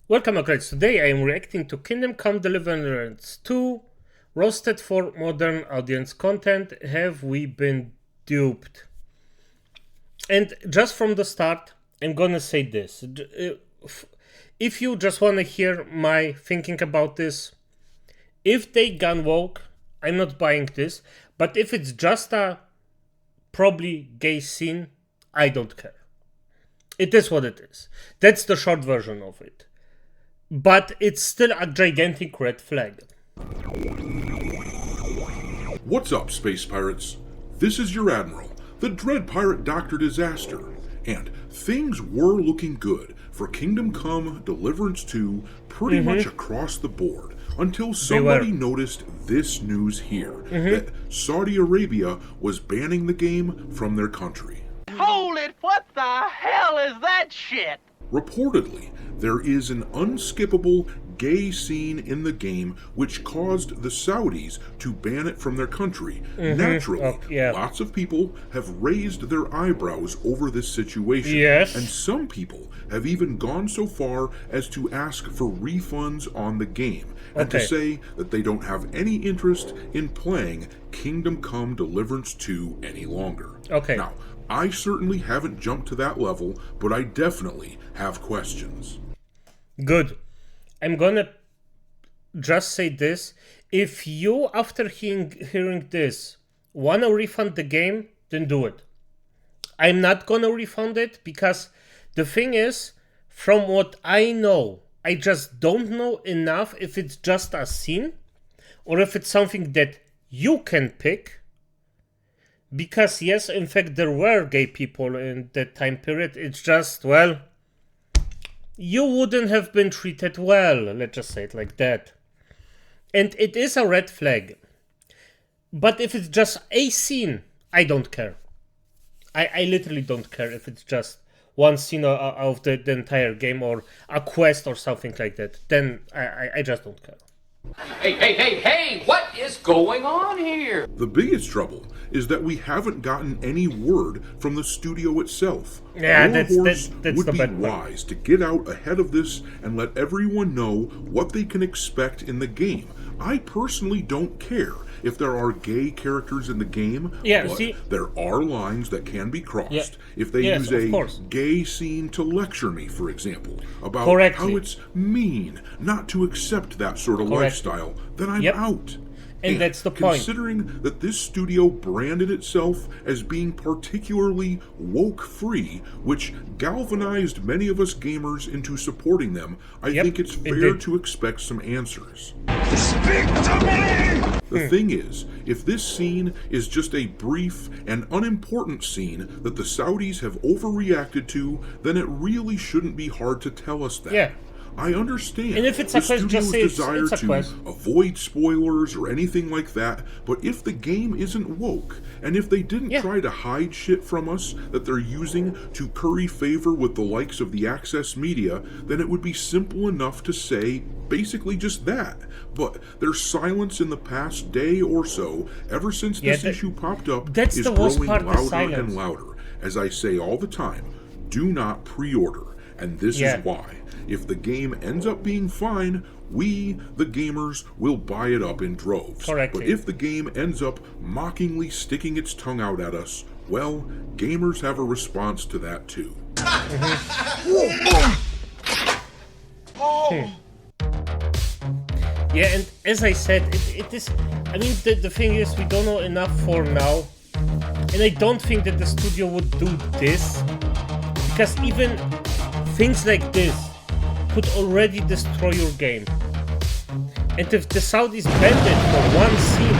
Welcome, guys. Today I am reacting to Come Deliverance 2, roasted for modern audience content. Have we been duped? And just from the start, I'm gonna say this. If you just wanna hear my thinking about this, if they gun woke, I'm not buying this. But if it's just a probably gay scene, I don't care. It is what it is. That's the short version of it. But it's still a gigantic red flag. What's up, space pirates? This is your admiral, the dread pirate Dr. Disaster, and things were looking good for Kingdom Come Deliverance 2 pretty much across the board until somebody noticed this news here, that Saudi Arabia was banning the game from their country. Hold it! What the hell is that shit? Reportedly, there is an unskippable gay scene in the game which caused the Saudis to ban it from their country. Naturally, lots of people have raised their eyebrows over this situation. And some people have even gone so far as to ask for refunds on the game and to say that they don't have any interest in playing Kingdom Come Deliverance 2 any longer. Now, I certainly haven't jumped to that level, but I definitely have questions. Good. I'm gonna just say this. If you, after hearing this, wanna refund the game, then do it. I'm not gonna refund it because the thing is, from what I know, I just don't know enough if it's just a scene or if it's something that you can pick. Because yes, in fact, there were gay people in that time period. It's just, well, you wouldn't have been treated well, let's just say it like that. And it is a red flag. But if it's just a scene, I don't care. I literally don't care if it's just one scene of the entire game or a quest or something like that. Then I just don't care. Hey, what is going on here? The biggest trouble is that we haven't gotten any word from the studio itself. Yeah, that's would the be wise to get out ahead of this and let everyone know what they can expect in the game. I personally don't care if there are gay characters in the game, but there are lines that can be crossed. If they use a gay scene to lecture me, for example, about how it's mean not to accept that sort of lifestyle, then I'm out. And that's the point. Considering that this studio branded itself as being particularly woke-free, which galvanized many of us gamers into supporting them, I think it's fair to expect some answers. Speak to me! The thing is, if this scene is just a brief and unimportant scene that the Saudis have overreacted to, then it really shouldn't be hard to tell us that. I understand and if it's the a quest, studio's desire to quest. avoid spoilers or anything like that, but if the game isn't woke, and if they didn't try to hide shit from us that they're using to curry favor with the likes of the access media, then it would be simple enough to say basically just that. But their silence in the past day or so, ever since this issue popped up, is growing louder and louder. As I say all the time, do not pre-order, and this is why. If the game ends up being fine, we, the gamers, will buy it up in droves. But if the game ends up mockingly sticking its tongue out at us, well, gamers have a response to that too. Yeah, and as I said, it is... I mean, the thing is, we don't know enough for now. And I don't think that the studio would do this. Because even things like this could already destroy your game. And if the Saudis banned it for one scene,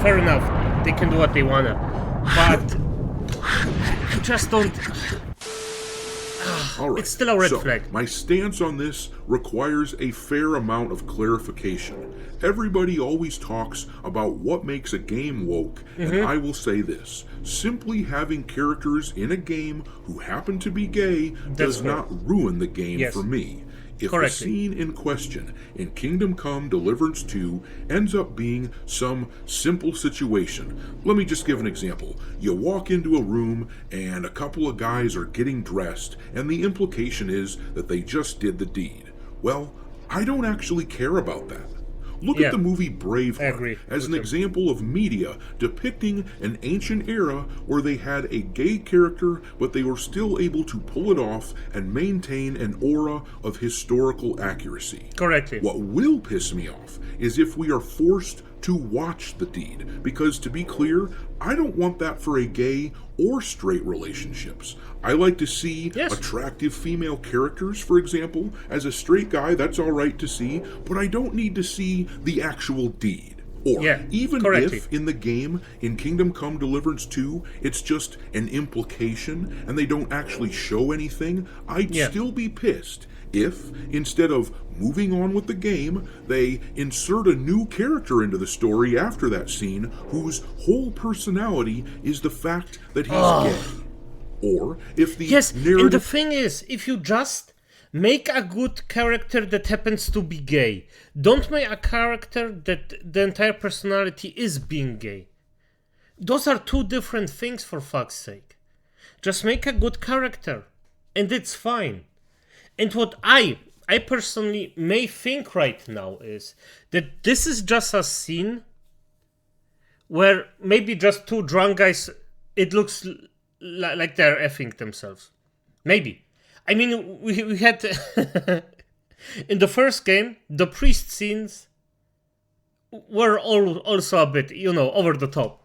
fair enough, they can do what they wanna. But I just don't... It's still a red flag. My stance on this requires a fair amount of clarification. Everybody always talks about what makes a game woke, and I will say this. Simply having characters in a game who happen to be gay does not ruin the game for me. if the scene in question in Kingdom Come Deliverance 2 ends up being some simple situation. Let me just give an example. You walk into a room and a couple of guys are getting dressed, and the implication is that they just did the deed. Well, I don't actually care about that. Look at the movie Braveheart as an example of media depicting an ancient era where they had a gay character, but they were still able to pull it off and maintain an aura of historical accuracy. Correctly. What will piss me off is if we are forced to watch the deed, because to be clear, I don't want that for a gay or straight relationships. I like to see attractive female characters, for example. As a straight guy, that's all right to see, but I don't need to see the actual deed. Or even if in the game, in Kingdom Come Deliverance 2, it's just an implication and they don't actually show anything, I'd still be pissed if, instead of moving on with the game, they insert a new character into the story after that scene whose whole personality is the fact that he's gay. Or if the narrative... and the thing is, if you just make a good character that happens to be gay, don't make a character that the entire personality is being gay. Those are two different things, for fuck's sake. Just make a good character, and it's fine. And what I personally may think right now is that this is just a scene where maybe just two drunk guys, it looks like they're effing themselves. Maybe. I mean, we had... in the first game, the priest scenes were also a bit, over the top.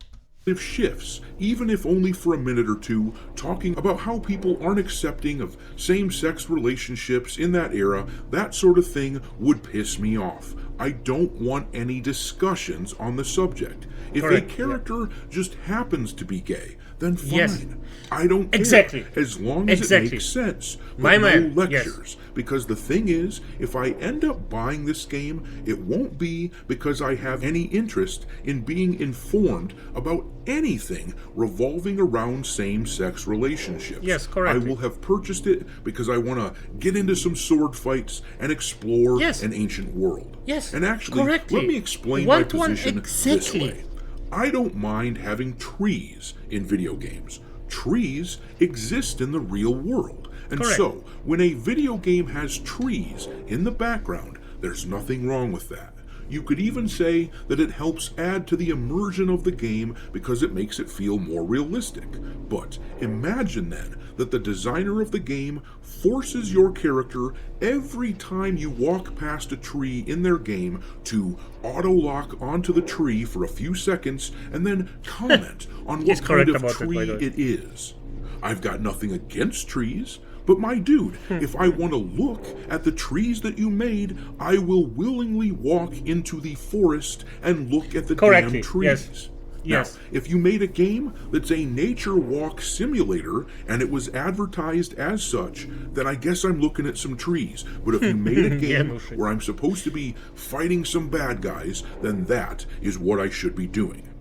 Shifts, even if only for a minute or two, talking about how people aren't accepting of same-sex relationships in that era, that sort of thing would piss me off. I don't want any discussions on the subject. If a character just happens to be gay, then fine. I don't care, as long as it makes sense. But no lectures. Because the thing is, if I end up buying this game, it won't be because I have any interest in being informed about anything revolving around same-sex relationships. Yes, correct. I will have purchased it because I want to get into some sword fights and explore an ancient world. Yes, and actually, let me explain my position this way. I don't mind having trees in video games. Trees exist in the real world. And so, when a video game has trees in the background, there's nothing wrong with that. You could even say that it helps add to the immersion of the game because it makes it feel more realistic. But imagine then that the designer of the game forces your character every time you walk past a tree in their game to auto-lock onto the tree for a few seconds and then comment on what kind of tree it is. I've got nothing against trees. But my dude, if I want to look at the trees that you made, I will willingly walk into the forest and look at the damn trees. Now, if you made a game that's a nature walk simulator and it was advertised as such, then I guess I'm looking at some trees. But if you made a game where I'm supposed to be fighting some bad guys, then that is what I should be doing.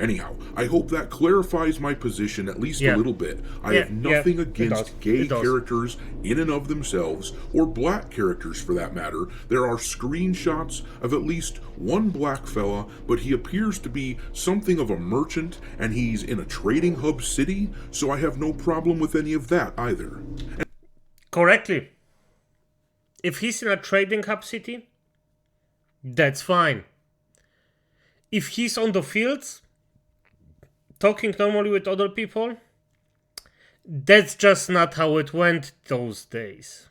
Anyhow, I hope that clarifies my position at least a little bit. I have nothing against gay characters in and of themselves, or black characters for that matter. There are screenshots of at least one black fella, but he appears to be something of a merchant, and he's in a trading hub city, so I have no problem with any of that either. Correctly. If he's in a trading hub city, that's fine. If he's on the fields, talking normally with other people, that's just not how it went those days.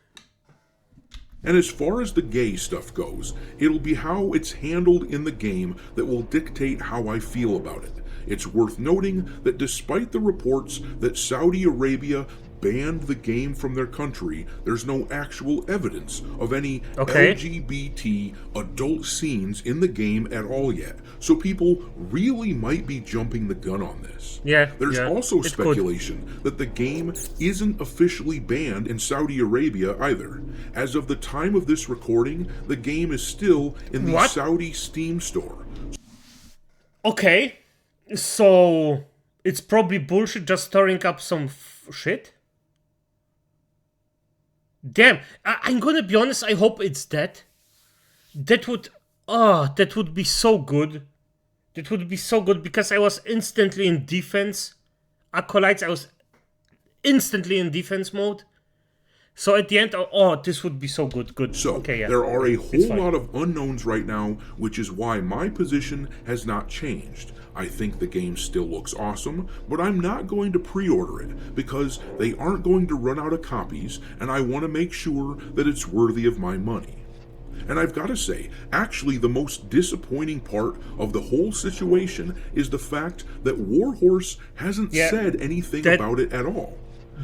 And as far as the gay stuff goes, it'll be how it's handled in the game that will dictate how I feel about it. It's worth noting that despite the reports that Saudi Arabia banned the game from their country, there's no actual evidence of any LGBT adult scenes in the game at all yet. So people really might be jumping the gun on this. There's also speculation that the game isn't officially banned in Saudi Arabia either. As of the time of this recording, the game is still in the Saudi Steam store. Okay, so it's probably bullshit just stirring up some shit? Damn, I'm gonna be honest, I hope it's that. That would be so good. That would be so good because I was instantly in defense. Acolytes, I was instantly in defense mode. So at the end, this would be so good. Good. So, Okay, yeah. there are a It's whole fine. lot of unknowns right now, which is why my position has not changed. I think the game still looks awesome, but I'm not going to pre-order it because they aren't going to run out of copies, and I want to make sure that it's worthy of my money. And I've got to say, actually, the most disappointing part of the whole situation is the fact that Warhorse hasn't said anything about it at all.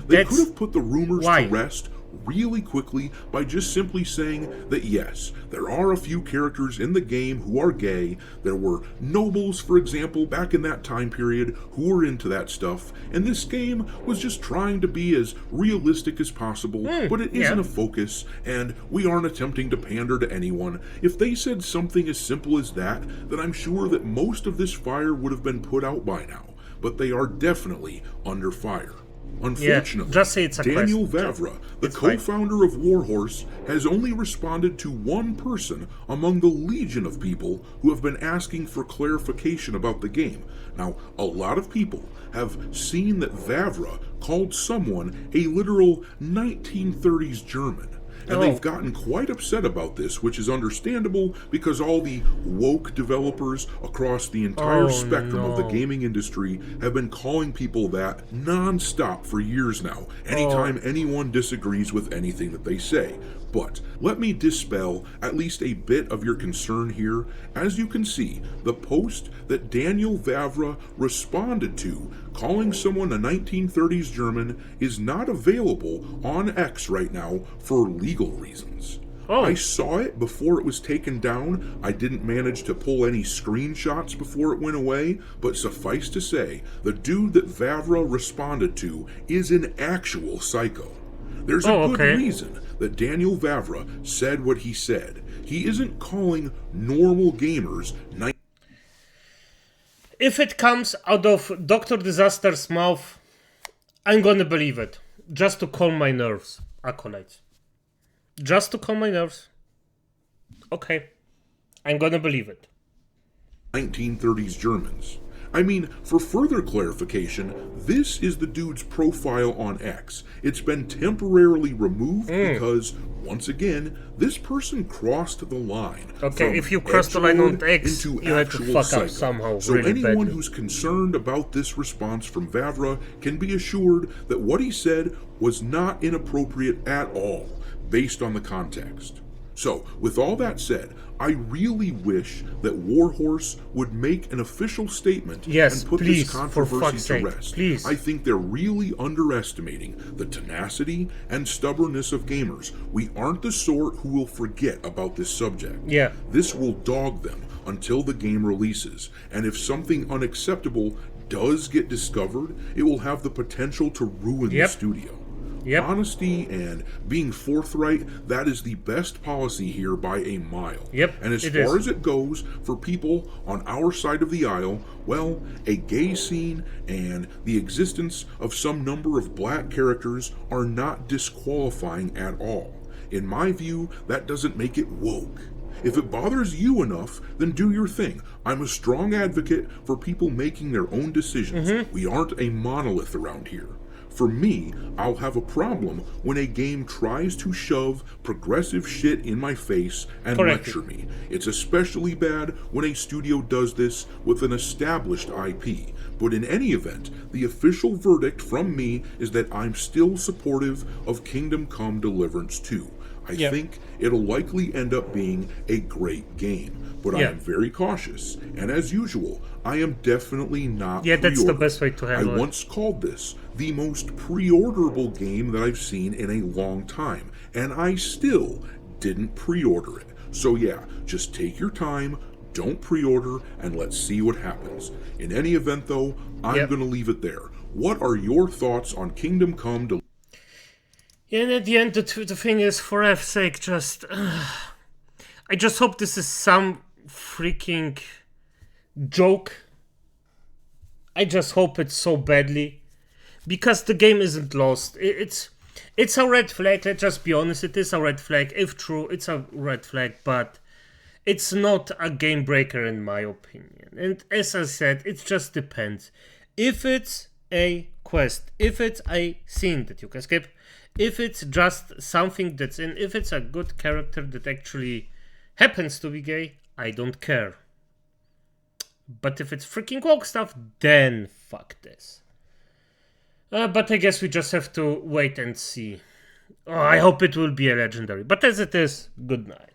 They could have put the rumors to rest really quickly by just simply saying that yes, there are a few characters in the game who are gay. There were nobles, for example, back in that time period who were into that stuff, and this game was just trying to be as realistic as possible, but it isn't a focus, and we aren't attempting to pander to anyone. If they said something as simple as that, then I'm sure that most of this fire would have been put out by now, but they are definitely under fire. Unfortunately, just say it's a Daniel quest. Vávra, the co-founder of Warhorse, has only responded to one person among the legion of people who have been asking for clarification about the game. Now, a lot of people have seen that Vávra called someone a literal 1930s German. And they've gotten quite upset about this, which is understandable because all the woke developers across the entire spectrum of the gaming industry have been calling people that non-stop for years now, anytime anyone disagrees with anything that they say. But let me dispel at least a bit of your concern here. As you can see, the post that Daniel Vávra responded to, calling someone a 1930s German, is not available on X right now for legal reasons. I saw it before it was taken down. I didn't manage to pull any screenshots before it went away, but suffice to say, the dude that Vávra responded to is an actual psycho. There's a good reason that Daniel Vávra said what he said. He isn't calling normal gamers... If it comes out of Dr. Disaster's mouth, I'm gonna believe it. Just to calm my nerves, Acolytes. Just to calm my nerves. Okay. I'm gonna believe it. 1930s Germans. I mean, for further clarification, this is the dude's profile on X. It's been temporarily removed because, once again, this person crossed the line. Okay, if you cross the line on X, you had to fuck up somehow. So really anyone badly. who's concerned about this response from Vávra can be assured that what he said was not inappropriate at all, based on the context. So, with all that said, I really wish that Warhorse would make an official statement and put this controversy to rest. Please. I think they're really underestimating the tenacity and stubbornness of gamers. We aren't the sort who will forget about this subject. Yeah. This will dog them until the game releases, and if something unacceptable does get discovered, it will have the potential to ruin the studio. Honesty and being forthright, that is the best policy here by a mile. And as far as it goes, for people on our side of the aisle, well, a gay scene and the existence of some number of black characters are not disqualifying at all. In my view, that doesn't make it woke. If it bothers you enough, then do your thing. I'm a strong advocate for people making their own decisions. We aren't a monolith around here. For me, I'll have a problem when a game tries to shove progressive shit in my face and lecture me. It's especially bad when a studio does this with an established IP. But in any event, the official verdict from me is that I'm still supportive of Kingdom Come Deliverance 2. I think it'll likely end up being a great game, but I am very cautious, and as usual, I am definitely not that's the best way to handle it. I once called this the most pre-orderable game that I've seen in a long time, and I still didn't pre-order it. So just take your time, don't pre-order, and let's see what happens. In any event, though, I'm going to leave it there. What are your thoughts on Kingdom Come Deliverance? And at the end, the thing is, for F's sake, I just hope this is some freaking joke. I just hope it's so badly. Because the game isn't lost. It's a red flag, let's just be honest, it is a red flag. If true, it's a red flag, but it's not a game breaker in my opinion. And as I said, it just depends. If it's a quest, if it's a scene that you can skip, if it's just something that's in, if it's a good character that actually happens to be gay, I don't care. But if it's freaking woke stuff, then fuck this. But I guess we just have to wait and see. Oh, I hope it will be a legendary. But as it is, good night.